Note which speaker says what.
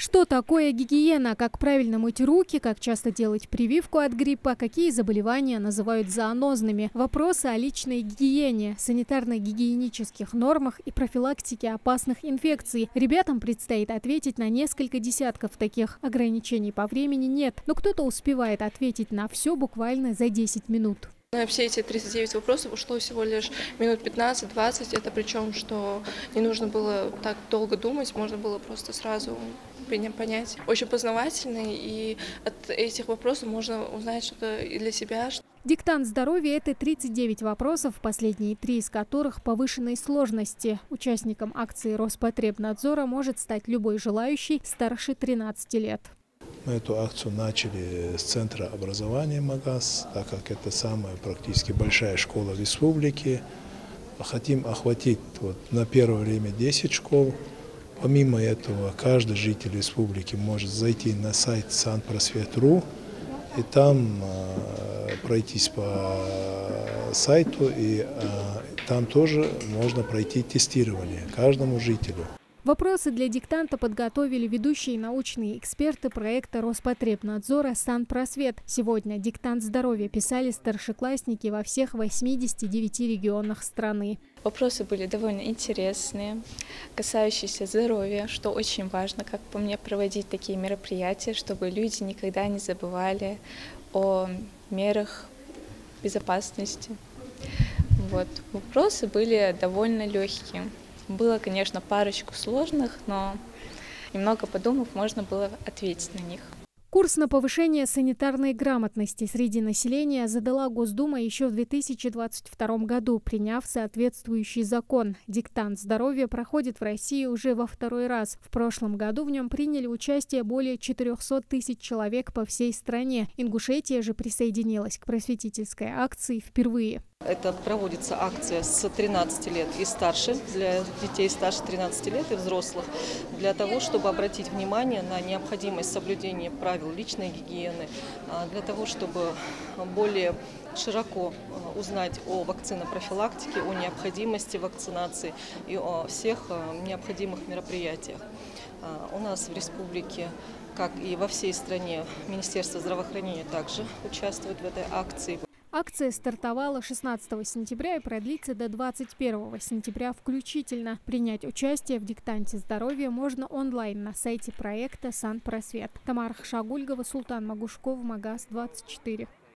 Speaker 1: Что такое гигиена? Как правильно мыть руки? Как часто делать прививку от гриппа? Какие заболевания называют зоонозными? Вопросы о личной гигиене, санитарно-гигиенических нормах и профилактике опасных инфекций. Ребятам предстоит ответить на несколько десятков таких. Ограничений по времени нет, но кто-то успевает ответить на все буквально за 10 минут.
Speaker 2: На все эти 39 вопросов ушло всего лишь минут 15-20. Это причем, что не нужно было так долго думать, можно было просто сразу понять. Очень познавательный, и от этих вопросов можно узнать что-то и для себя.
Speaker 1: Диктант здоровья – это 39 вопросов, последние 3 из которых повышенной сложности. Участником акции Роспотребнадзора может стать любой желающий старше 13 лет.
Speaker 3: Мы эту акцию начали с центра образования МАГАС, так как это самая практически большая школа республики. Хотим охватить на первое время 10 школ. Помимо этого, каждый житель республики может зайти на сайт Санпросвет.ру и там пройтись по сайту, и там тоже можно пройти тестирование каждому жителю.
Speaker 1: Вопросы для диктанта подготовили ведущие научные эксперты проекта Роспотребнадзора «Санпросвет». Сегодня диктант здоровья писали старшеклассники во всех 89 регионах страны.
Speaker 4: Вопросы были довольно интересные, касающиеся здоровья, что очень важно, как по мне, проводить такие мероприятия, чтобы люди никогда не забывали о мерах безопасности. Вопросы были довольно легкие. Было, конечно, парочку сложных, но немного подумав, можно было ответить на них.
Speaker 1: Курс на повышение санитарной грамотности среди населения задала Госдума еще в 2022 году, приняв соответствующий закон. Диктант здоровья проходит в России уже во второй раз. В прошлом году в нем приняли участие более 400 тысяч человек по всей стране. Ингушетия же присоединилась к просветительской акции впервые.
Speaker 5: Это проводится акция с 13 лет и старше, для детей старше 13 лет и взрослых, для того, чтобы обратить внимание на необходимость соблюдения правил личной гигиены, для того, чтобы более широко узнать о вакцинопрофилактике, о необходимости вакцинации и о всех необходимых мероприятиях. У нас в республике, как и во всей стране, Министерство здравоохранения также участвует в этой акции.
Speaker 1: Акция стартовала 16 сентября и продлится до 21 сентября включительно. Принять участие в диктанте здоровья можно онлайн на сайте проекта «Санпросвет». Тамара Хшагульгова, Султан Магушков, МАГАС 24.